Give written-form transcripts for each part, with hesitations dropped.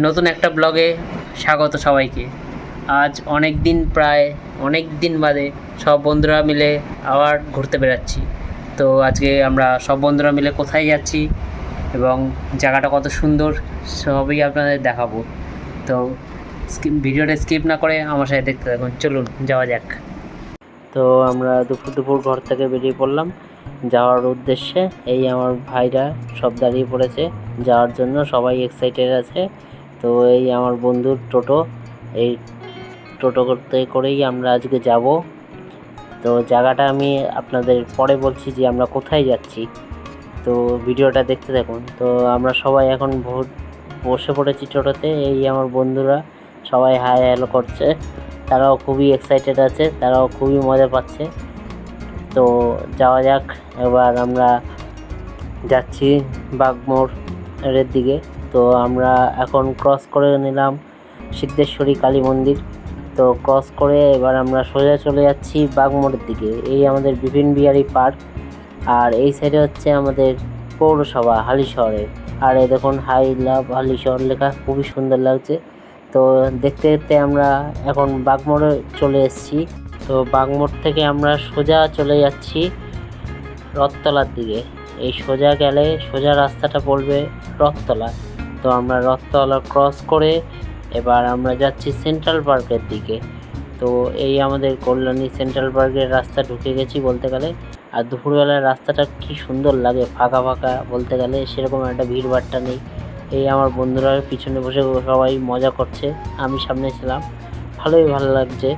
নতুন একটা ব্লগে স্বাগত সবাইকে। আজ প্রায় অনেক দিন বাদে সব বন্ধুরা মিলে আবার ঘুরতে বেরাচ্ছি। তো আজকে আমরা সব বন্ধুরা মিলে কোথায় যাচ্ছি এবং জায়গাটা কত সুন্দর সবই আপনাদের দেখাবো। তো ভিডিওটা স্কিপ না করে আমার সাথে দেখতে থাকুন। চলুন যাওয়া যাক। তো আমরা দুপুর ঘর থেকে বেরিয়ে পড়লাম যাওয়ার উদ্দেশ্যে। এই আমার ভাইরা সব দাঁড়িয়ে পড়েছে যাওয়ার জন্য, সবাই এক্সাইটেড আছে। তো এই আমার বন্ধুর টোটো, এই টোটো করতে করেই আমরা আজকে যাব। তো জায়গাটা আমি আপনাদের পরে বলছি যে আমরা কোথায় যাচ্ছি, তো ভিডিওটা দেখতে থাকুন। তো আমরা সবাই এখন বসে পড়েছি টোটোতে। এই আমার বন্ধুরা সবাই হাই হ্যালো করছে, তারাও খুবই এক্সাইটেড আছে, তারাও খুবই মজা পাচ্ছে। তো যাওয়া যাক। এবার আমরা যাচ্ছি বাগমোড়ের দিকে। তো আমরা এখন ক্রস করে নিলাম সিদ্ধেশ্বরী কালী মন্দির। তো ক্রস করে এবার আমরা সোজা চলে যাচ্ছি বাগমোড়ের দিকে। এই আমাদের বিপিন বিহারী পার্ক, আর এই সাইডে হচ্ছে আমাদের পৌরসভা হালিশহরের। আর এই দেখুন হাই লাভ হালিশহর লেখা, খুবই সুন্দর লাগছে। তো দেখতে দেখতে আমরা এখন বাগমোড়ে চলে এসেছি। তো বাগমোড় থেকে আমরা সোজা চলে যাচ্ছি রথতলার দিকে। এই সোজা গেলে সোজা রাস্তাটা পড়বে রথতলা। তো আমরা রথতলা ক্রস করে এবার আমরা যাচ্ছি সেন্ট্রাল পার্কের দিকে। তো এই আমাদের কল্যাণী সেন্ট্রাল পার্কের রাস্তা ঢুকে গেছি বলতে গেলে। আর দুপুরবেলার রাস্তাটা কি সুন্দর লাগে, ফাঁকা ফাঁকা বলতে গেলে, সেরকম একটা ভিড়ভাট্টা নেই। এই আমার বন্ধুরা পিছনে বসে সবাই মজা করছে, আমি সামনে ছিলাম। ভালো লাগছে,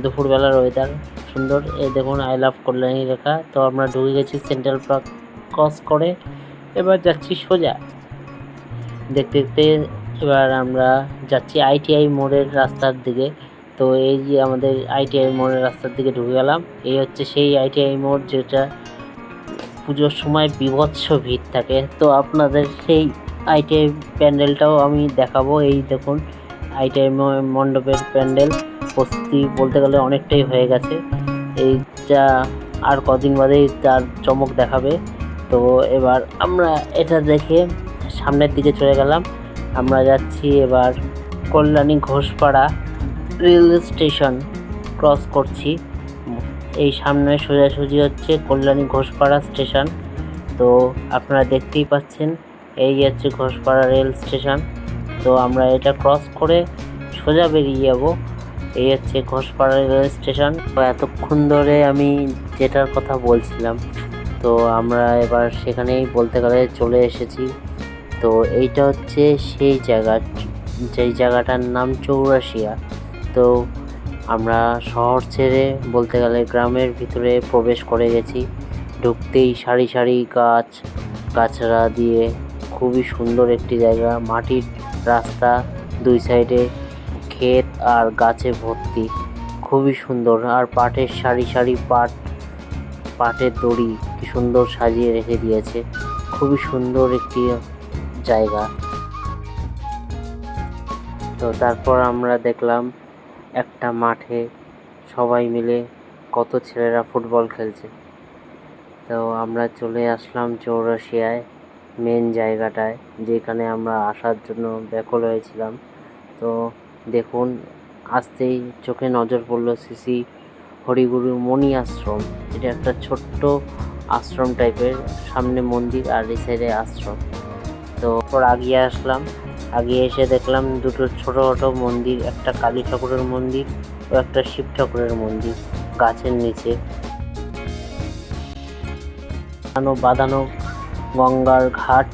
দুপুরবেলার ওয়েদার সুন্দর। এই দেখুন আই লাভ কল্যাণী লেখা। তো আমরা ঢুকে গেছি সেন্ট্রাল পার্ক ক্রস করে, এবার যাচ্ছি সোজা দেখতে দেখতে। এবার আমরা যাচ্ছি আইটিআই মোড়ের রাস্তার দিকে। তো এই যে আমাদের আইটিআই মোড়ের রাস্তার দিকে ঢুকে গেলাম। এই হচ্ছে সেই আইটিআই মোড় যেটা পুজোর সময় বীভৎস ভিড় থাকে। তো আপনাদের সেই আইটিআই প্যান্ডেলটাও আমি দেখাবো। এই দেখুন আইটিআই মণ্ডপের প্যান্ডেল প্রস্তুতি বলতে গেলে অনেকটাই হয়ে গেছে। এইটা আর কদিন বাদেই তার চমক দেখাবে। তো এবার আমরা এটা দেখে সামনের দিকে চলে গেলাম। আমরা যাচ্ছি এবার Kalyani Ghoshpara rail station cross করছি। এই সামনে সোজাসুজি হচ্ছে কল্যাণী ঘোষপাড়া স্টেশন। তো আপনারা দেখতেই পাচ্ছেন এই হচ্ছে ঘোষপাড়া রেল স্টেশন। তো আমরা এটা ক্রস করে সোজা বেরিয়ে যাব। এই হচ্ছে ঘোষপাড়া রেল স্টেশন। তো এতক্ষণ ধরে আমি যেটার কথা বলছিলাম, তো আমরা এবার সেখানেই বলতে গেলে চলে এসেছি। তো এইটা হচ্ছে সেই জায়গা, যেই জায়গাটার নাম চৌরাশিয়া। তো আমরা শহর ছেড়ে বলতে গেলে গ্রামের ভিতরে প্রবেশ করে গেছি। ঢুকতেই সারি সারি গাছরা দিয়ে খুবই সুন্দর একটি জায়গা, মাটির রাস্তা, দুই সাইডে ক্ষেত আর গাছে ভর্তি, খুবই সুন্দর। আর পাটের সারি সারি পাটের দড়ি কি সুন্দর সাজিয়ে রেখে দিয়েছে, খুবই সুন্দর একটি জায়গা। তো তারপর আমরা দেখলাম একটা মাঠে সবাই মিলে কত ছেলেরা ফুটবল খেলছে। তো আমরা চলে আসলাম চৌরাশিয়ায়, মেন জায়গাটায়, যেখানে আমরা আসার জন্য ব্যাকুল হয়েছিলাম। তো দেখুন আসতেই চোখে নজর পড়লো শ্রী হরিগুরু মণি আশ্রম। এটা একটা ছোট্ট আশ্রম টাইপের, সামনে মন্দির আর এই সাইডে আশ্রম। তো আগিয়ে আসলাম, আগিয়ে এসে দেখলাম দুটো ছোটো মন্দির, একটা কালী ঠাকুরের মন্দির ও একটা শিব ঠাকুরের মন্দির গাছের নিচে বাঁধানো গঙ্গার ঘাট।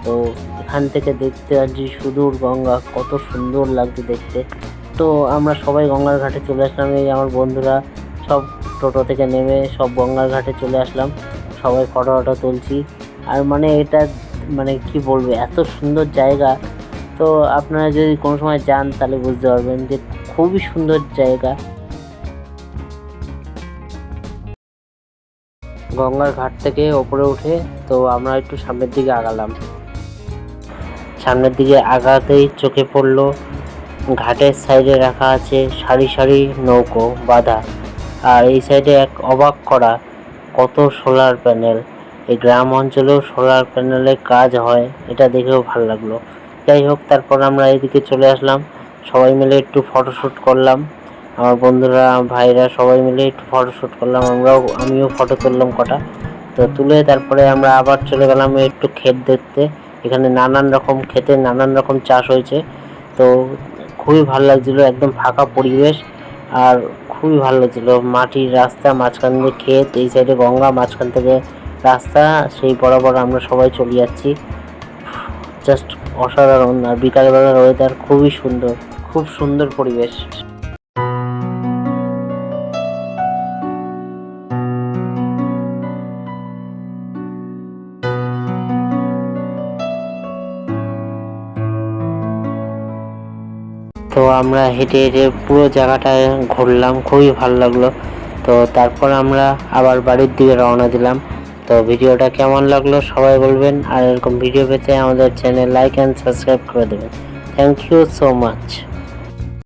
তো এখান থেকে দেখতে পাচ্ছি সুদূর গঙ্গা, কত সুন্দর লাগছে দেখতে। তো আমরা সবাই গঙ্গার ঘাটে চলে আসলাম। এই আমার বন্ধুরা সব টোটো থেকে নেমে সব গঙ্গার ঘাটে চলে আসলাম, সবাই ফটো তুলছি। আর এটা কি বলবো, এত সুন্দর জায়গা। তো আপনারা যদি কোনো সময় যান তাহলে বুঝতে পারবেন যে খুবই সুন্দর জায়গা। গঙ্গার ঘাট থেকে ওপরে উঠে তো আমরা একটু সামনের দিকে আগালাম। সামনের দিকে আগাতেই চোখে পড়লো ঘাটের সাইডে রাখা আছে সারি সারি নৌকো বাঁধা, আর এই সাইডে এক অবাক করা কত সোলার প্যানেল। এই গ্রাম অঞ্চলেও সোলার প্যানেলের কাজ হয়, এটা দেখেও ভালো লাগলো। যাই হোক, তারপর আমরা এদিকে চলে আসলাম, সবাই মিলে একটু ফটোশ্যুট করলাম। আমার বন্ধুরা, ভাইরা সবাই মিলে একটু ফটোশ্যুট করলাম, আমিও ফটো তুললাম কটা। তো তুলে তারপরে আমরা আবার চলে গেলাম একটু ক্ষেত দেখতে। এখানে নানান রকম ক্ষেতে নানান রকম চাষ হয়েছে। তো খুবই ভালো লাগছিলো, একদম ফাঁকা পরিবেশ আর খুবই ভালো লাগছিলো। মাটির রাস্তা, মাঝখান দিয়ে ক্ষেত, এই সাইডে গঙ্গা, মাঝখান থেকে রাস্তা, সেই বরাবর আমরা সবাই চলে যাচ্ছি। জাস্ট অসাধারণ। আর বিকালবেলার ওয়েদার খুবই সুন্দর, খুব সুন্দর পরিবেশ। তো আমরা হেঁটে হেঁটে পুরো জায়গাটায় ঘুরলাম, খুবই ভালো লাগলো। তো তারপর আমরা আবার বাড়ির দিকে রওনা দিলাম। তো ভিডিওটা কেমন লাগলো সবাই বলবেন, আর এরকম ভিডিও পেতে আমাদের চ্যানেল লাইক অ্যান্ড সাবস্ক্রাইব করে দেবেন। Thank you so much.